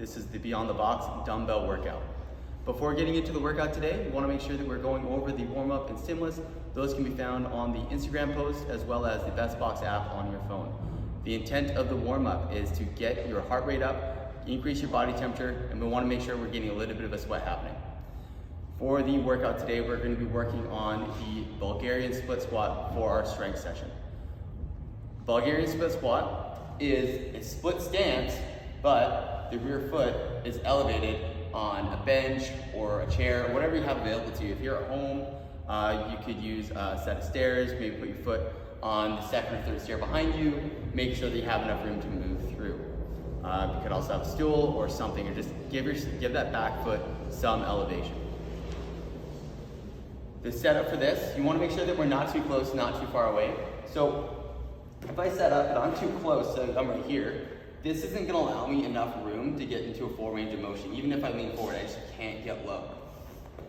This is the Beyond the Box dumbbell workout. Before getting into the workout today, we want to make sure that we're going over the warm-up and stimulus. Those can be found on the Instagram post as well as the BestBox app on your phone. The intent of the warm-up is to get your heart rate up, increase your body temperature, and we want to make sure we're getting a little bit of a sweat happening. For the workout today, we're going to be working on the Bulgarian Split Squat for our strength session. Bulgarian Split Squat is a split stance, but the rear foot is elevated on a bench or a chair, or whatever you have available to you. If you're at home, you could use a set of stairs, maybe put your foot on the second or third stair behind you, make sure that you have enough room to move through. You could also have a stool or something, or just give that back foot some elevation. The setup for this, you want to make sure that we're not too close, not too far away. So if I set up and I'm too close, so I'm right here, this isn't going to allow me enough room to get into a full range of motion. Even if I lean forward, I just can't get low.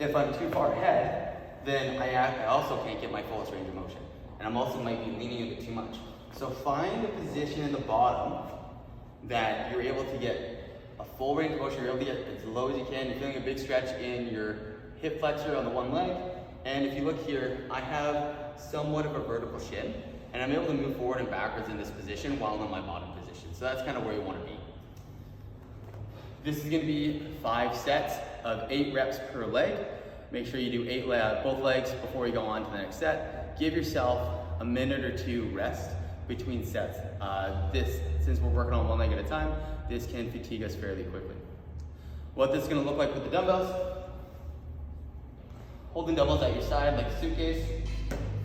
If I'm too far ahead, then I also can't get my fullest range of motion. And I'm also might be leaning a bit too much. So find a position in the bottom that you're able to get a full range of motion. You're able to get as low as you can. You're feeling a big stretch in your hip flexor on the one leg. And if you look here, I have somewhat of a vertical shin, and I'm able to move forward and backwards in this position while in my bottom position. So that's kind of where you want to be. This is going to be 5 sets of 8 reps per leg. Make sure you do both legs before you go on to the next set. Give yourself a minute or 2 rest between sets. Since we're working on one leg at a time, this can fatigue us fairly quickly. What this is going to look like with the dumbbells: holding dumbbells at your side like a suitcase.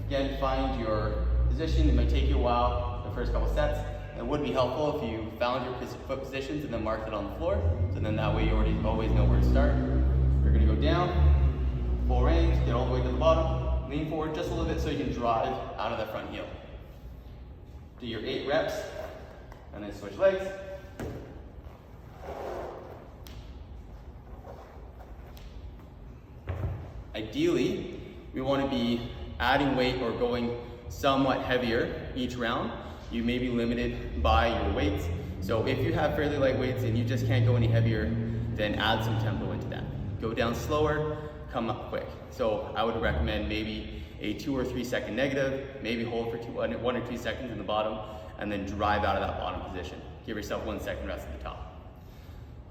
Again, find your position. It might take you a while, the first couple sets. It would be helpful if you found your foot positions and then marked it on the floor. So then that way you always know where to start. You're gonna go down, full range, get all the way to the bottom, lean forward just a little bit so you can drive out of that front heel. Do your 8 reps, and then switch legs. Ideally, we want to be adding weight or going somewhat heavier each round. You may be limited by your weights. So if you have fairly light weights and you just can't go any heavier, then add some tempo into that. Go down slower, come up quick. So I would recommend maybe a 2 or 3 second negative, maybe hold for 1 or 2 seconds in the bottom, and then drive out of that bottom position. Give yourself 1 second rest at the top.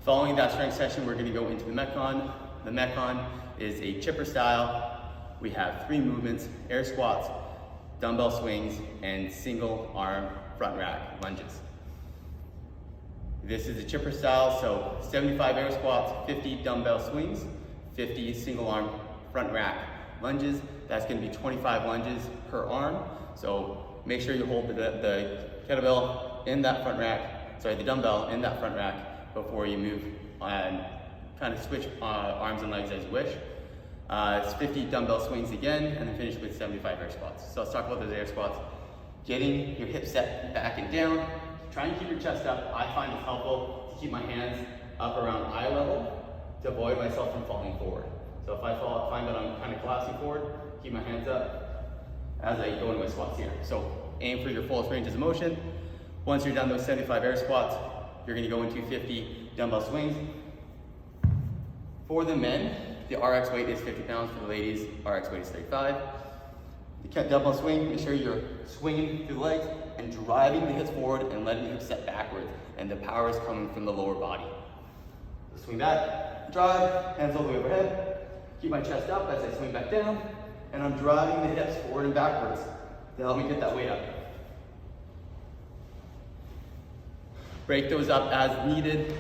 Following that strength session, we're going to go into the Metcon. The Metcon is a chipper style. We have 3 movements: air squats, dumbbell swings, and single arm front rack lunges. This is a chipper style, so 75 air squats, 50 dumbbell swings, 50 single arm front rack lunges. That's going to be 25 lunges per arm. So make sure you hold the kettlebell in that front rack, the dumbbell in that front rack before you move and kind of switch arms and legs as you wish. It's 50 dumbbell swings again, and then finish with 75 air squats. So let's talk about those air squats. Getting your hips set back and down. Try and keep your chest up. I find it helpful to keep my hands up around eye level to avoid myself from falling forward. So if I find that I'm kind of collapsing forward, keep my hands up as I go into my squats here. So aim for your fullest ranges of motion. Once you're done those 75 air squats, you're going to go into 50 dumbbell swings. For the men, the RX weight is 50 pounds. For the ladies, RX weight is 35. The dumbbell swing, make sure you're swinging through the legs and driving the hips forward and letting the hips set backwards, and the power is coming from the lower body. So swing back, drive, hands all the way overhead. Keep my chest up as I swing back down, and I'm driving the hips forward and backwards to help me get that weight up. Break those up as needed.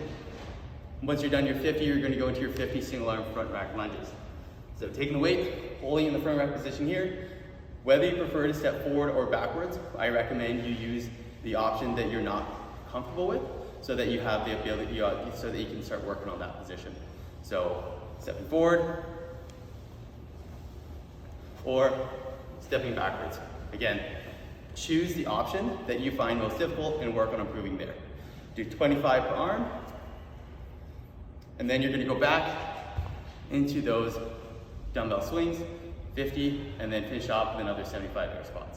Once you're done your 50, you're going to go into your 50 single arm front rack lunges. So taking the weight, holding in the front rack position here. Whether you prefer to step forward or backwards, I recommend you use the option that you're not comfortable with, so that you have the ability, so that you can start working on that position. So stepping forward or stepping backwards. Again, choose the option that you find most difficult and work on improving there. Do 25 per arm. And then you're going to go back into those dumbbell swings, 50, and then finish off with another 75 air squats.